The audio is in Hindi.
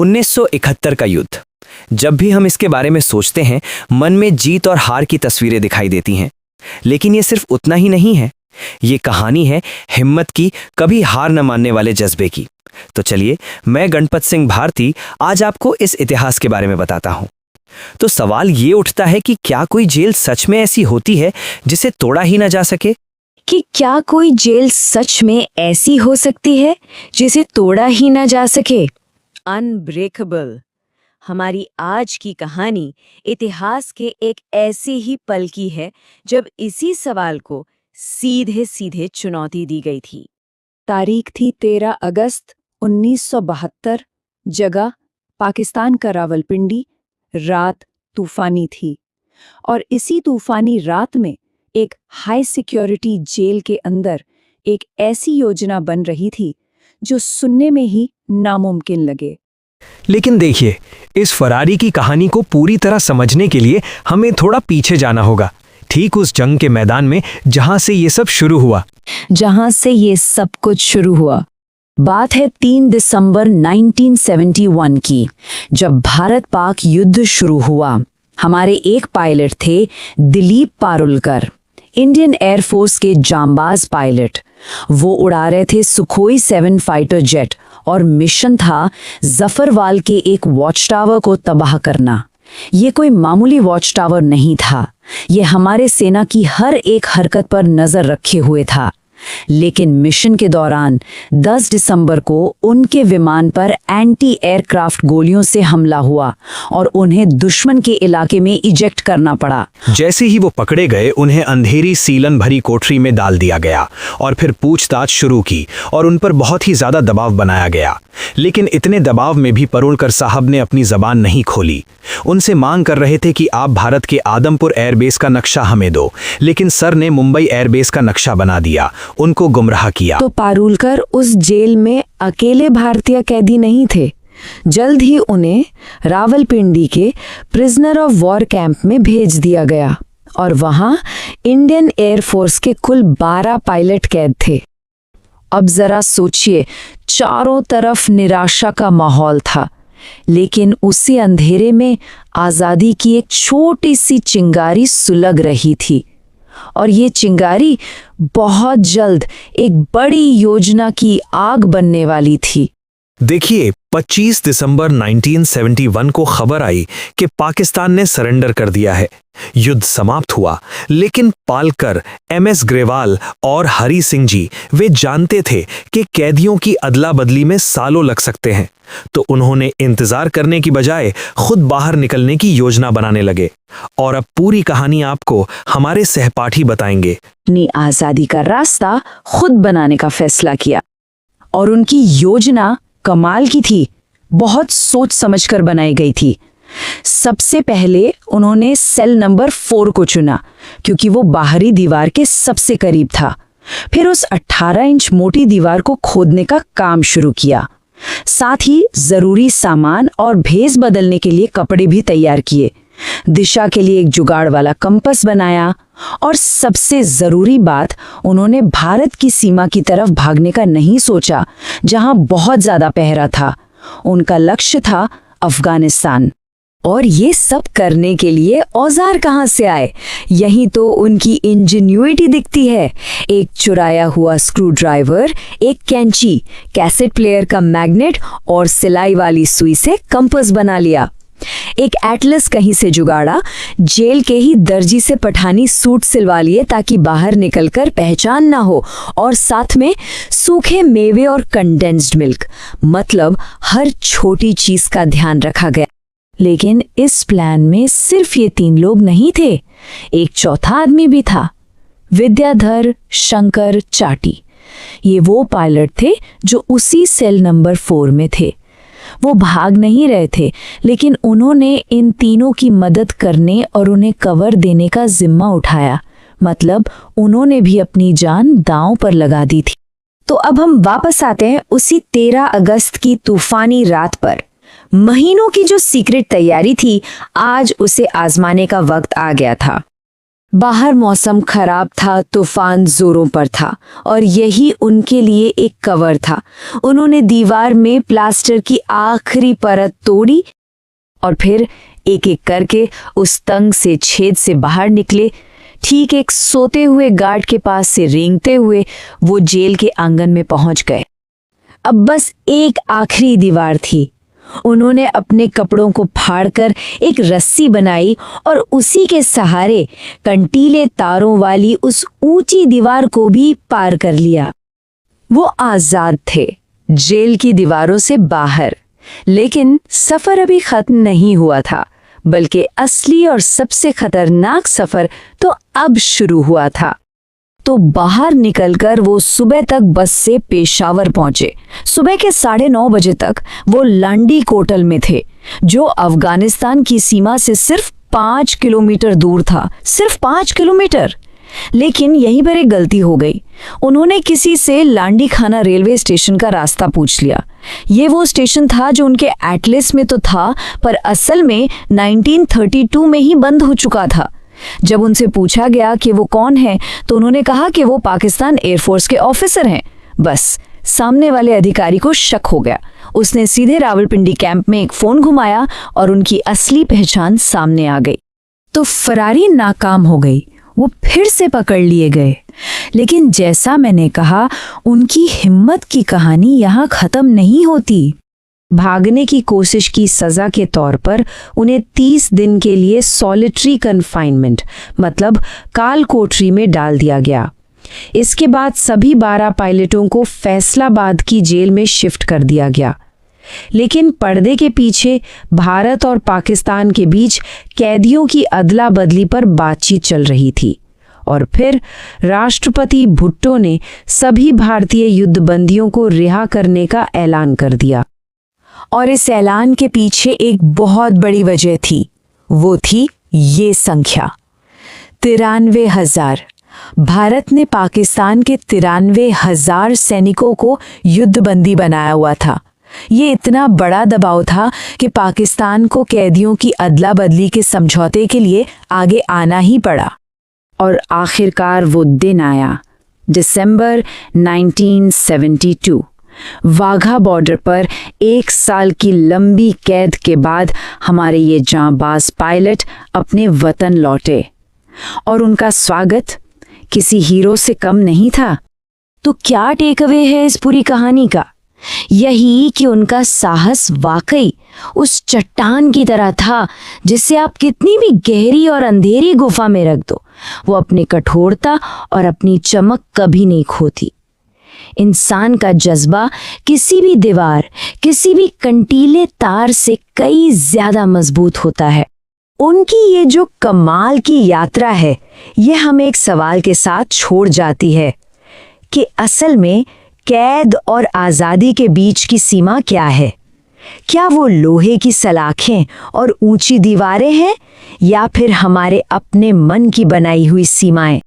1971 का युद्ध। जब भी हम इसके बारे में सोचते हैं, मन में जीत और हार की तस्वीरें दिखाई देती हैं। लेकिन ये सिर्फ उतना ही नहीं है। ये कहानी है हिम्मत की, कभी हार न मानने वाले जज्बे की। तो चलिए, मैं गणपत सिंह भारती आज आपको इस इतिहास के बारे में बताता हूं। तो सवाल ये उठता है कि क्या कोई जेल सच में ऐसी होती है जिसे तोड़ा ही न जा सके? कि क्या कोई जेल सच में ऐसी हो सकती है जिसे तोड़ा ही ना जा सके? अनब्रेकेबल। हमारी आज की कहानी इतिहास के एक ऐसे ही पल की है जब इसी सवाल को सीधे सीधे चुनौती दी गई थी। तारीख थी 13 अगस्त 1972। जगह पाकिस्तान का रावलपिंडी। रात तूफानी थी और इसी तूफानी रात में एक हाई सिक्योरिटी जेल के अंदर एक ऐसी योजना बन रही थी जो सुनने में ही नामुमकिन लगे। लेकिन देखिए, इस फरारी की कहानी को पूरी तरह समझने के लिए हमें थोड़ा पीछे जाना होगा, ठीक उस जंग के मैदान में जहां से ये सब शुरू हुआ। बात है 3 दिसंबर 1971 की, जब भारत पाक युद्ध शुरू हुआ। हमारे एक पायलट थे दिलीप पारुलकर, इंडियन एयरफोर्स के जांबाज पायलट। वो उड़ा रहे थे सुखोई 7 फाइटर जेट और मिशन था जफरवाल के एक वॉच टावर को तबाह करना। ये कोई मामूली वॉच टावर नहीं था, ये हमारे सेना की हर एक हरकत पर नजर रखे हुए था। लेकिन मिशन के दौरान 10 दिसंबर को उनके विमान पर एंटी एयरक्राफ्ट गोलियों से हमला हुआ और उन्हें दुश्मन के इलाके में इजेक्ट करना पड़ा। जैसे ही वो पकड़े गए, उन्हें अंधेरी सीलन भरी कोठरी में डाल दिया गया और फिर पूछताछ शुरू की और उन पर बहुत ही ज्यादा दबाव बनाया गया। लेकिन इतने दबाव में भी पारुलकर साहब ने अपनी जबान नहीं खोली। उनसे मांग कर रहे थे कि आप भारत के आदमपुर एयरबेस का नक्शा हमें दो, लेकिन सर ने मुंबई एयरबेस का नक्शा बना दिया, उनको गुमराह किया। तो पारुलकर उस जेल में अकेले भारतीय कैदी नहीं थे। जल्द ही उन्हें रावलपिंडी के प्रिजनर ऑफ वॉर कैंप में भेज दिया गया और वहां इंडियन एयरफोर्स के कुल 12 पायलट कैद थे। अब जरा सोचिए, चारों तरफ निराशा का माहौल था, लेकिन उसी अंधेरे में आजादी की एक छोटी सी चिंगारी सुलग रही थी। और ये चिंगारी बहुत जल्द एक बड़ी योजना की आग बनने वाली थी। देखिए, 25 दिसंबर 1971 को खबर आई कि पाकिस्तान ने सरेंडर कर दिया है। युद्ध समाप्त हुआ, लेकिन पालकर, MS ग्रेवाल और हरी सिंह जी वे जानते थे कि कैदियों की अदला बदली में सालों लग सकते हैं। तो उन्होंने इंतजार करने की बजाय खुद बाहर निकलने की योजना बनाने लगे। और अब पूरी कहानी आपको हमारे सहपाठी बताएंगे। अपनी आजादी का रास्ता खुद बनाने का फैसला किया और उनकी योजना कमाल की थी, बहुत सोच समझकर बनाई गई थी। सबसे पहले उन्होंने सेल नंबर 4 को चुना क्योंकि वो बाहरी दीवार के सबसे करीब था। फिर उस 18 इंच मोटी दीवार को खोदने का काम शुरू किया। साथ ही जरूरी सामान और भेस बदलने के लिए कपड़े भी तैयार किए। दिशा के लिए एक जुगाड़ वाला कंपास बनाया और सबसे जरूरी बात, उन्होंने भारत की सीमा की तरफ भागने का नहीं सोचा, जहां बहुत ज्यादा पहरा था। उनका लक्ष्य था अफगानिस्तान। और ये सब करने के लिए औजार कहां से आए? यही तो उनकी इंजेन्युइटी दिखती है। एक चुराया हुआ स्क्रू ड्राइवर, एक कैंची, कैसेट प्लेयर का मैग्नेट और सिलाई वाली सुई से कंपास बना लिया। एक एटलस कहीं से जुगाड़ा, जेल के ही दर्जी से पठानी सूट सिलवा लिए ताकि बाहर निकलकर पहचान ना हो, और साथ में सूखे मेवे और कंडेंस्ड मिल्क, मतलब हर छोटी चीज का ध्यान रखा गया। लेकिन इस प्लान में सिर्फ ये 3 लोग नहीं थे, एक चौथा आदमी भी था, विद्याधर शंकर चाटी। ये वो पायलट थे जो उसी सेल नंबर 4 में थे। वो भाग नहीं रहे थे, लेकिन उन्होंने इन तीनों की मदद करने और उन्हें कवर देने का जिम्मा उठाया। मतलब उन्होंने भी अपनी जान दांव पर लगा दी थी। तो अब हम वापस आते हैं उसी 13 अगस्त की तूफानी रात पर। महीनों की जो सीक्रेट तैयारी थी, आज उसे आजमाने का वक्त आ गया था। बाहर मौसम खराब था, तूफान जोरों पर था और यही उनके लिए एक कवर था। उन्होंने दीवार में प्लास्टर की आखिरी परत तोड़ी और फिर एक एक करके उस तंग से छेद से बाहर निकले। ठीक एक सोते हुए गार्ड के पास से रेंगते हुए वो जेल के आंगन में पहुंच गए। अब बस एक आखिरी दीवार थी। उन्होंने अपने कपड़ों को फाड़कर एक रस्सी बनाई और उसी के सहारे कंटीले तारों वाली उस ऊंची दीवार को भी पार कर लिया। वो आजाद थे, जेल की दीवारों से बाहर। लेकिन सफर अभी खत्म नहीं हुआ था, बल्कि असली और सबसे खतरनाक सफर तो अब शुरू हुआ था। तो बाहर निकलकर वो सुबह तक बस से पेशावर पहुंचे। सुबह के 9:30 बजे तक वो लांडी कोटल में थे, जो अफगानिस्तान की सीमा से सिर्फ 5 किलोमीटर दूर था। सिर्फ 5 किलोमीटर। लेकिन यहीं पर एक गलती हो गई। उन्होंने किसी से लांडी खाना रेलवे स्टेशन का रास्ता पूछ लिया। ये वो स्टेशन था जो उनके एटलस में तो था, पर असल में 1932 में ही बंद हो चुका था। जब उनसे पूछा गया कि वो कौन है, तो उन्होंने कहा कि वो पाकिस्तान एयरफोर्स के ऑफिसर हैं। बस सामने वाले अधिकारी को शक हो गया। उसने सीधे रावलपिंडी कैंप में एक फोन घुमाया और उनकी असली पहचान सामने आ गई। तो फरारी नाकाम हो गई। वो फिर से पकड़ लिए गए। लेकिन जैसा मैंने कहा, उनकी हिम्मत की कहानी यहाँ खत्म नहीं होती। भागने की कोशिश की सजा के तौर पर उन्हें 30 दिन के लिए सॉलिटरी कन्फाइनमेंट मतलब काल कोठरी में डाल दिया गया। इसके बाद सभी 12 पायलटों को फैसलाबाद की जेल में शिफ्ट कर दिया गया। लेकिन पर्दे के पीछे भारत और पाकिस्तान के बीच कैदियों की अदला बदली पर बातचीत चल रही थी। और फिर राष्ट्रपति भुट्टो ने सभी भारतीय युद्धबंदियों को रिहा करने का ऐलान कर दिया। और इस ऐलान के पीछे एक बहुत बड़ी वजह थी। वो थी ये संख्या 93,000। भारत ने पाकिस्तान के 93,000 सैनिकों को युद्धबंदी बनाया हुआ था। ये इतना बड़ा दबाव था कि पाकिस्तान को कैदियों की अदला बदली के समझौते के लिए आगे आना ही पड़ा। और आखिरकार वो दिन आया, दिसंबर 1972। वाघा बॉर्डर पर 1 साल की लंबी कैद के बाद हमारे ये जांबाज पायलट अपने वतन लौटे। और उनका स्वागत किसी हीरो से कम नहीं था। तो क्या टेक अवे है इस पूरी कहानी का? यही कि उनका साहस वाकई उस चट्टान की तरह था जिसे आप कितनी भी गहरी और अंधेरी गुफा में रख दो, वो अपनी कठोरता और अपनी चमक कभी नहीं खोती। इंसान का जज्बा किसी भी दीवार, किसी भी कंटीले तार से कई ज्यादा मजबूत होता है। उनकी ये जो कमाल की यात्रा है, ये हमें एक सवाल के साथ छोड़ जाती है कि असल में कैद और आज़ादी के बीच की सीमा क्या है? क्या वो लोहे की सलाखें और ऊंची दीवारें हैं, या फिर हमारे अपने मन की बनाई हुई सीमाएं?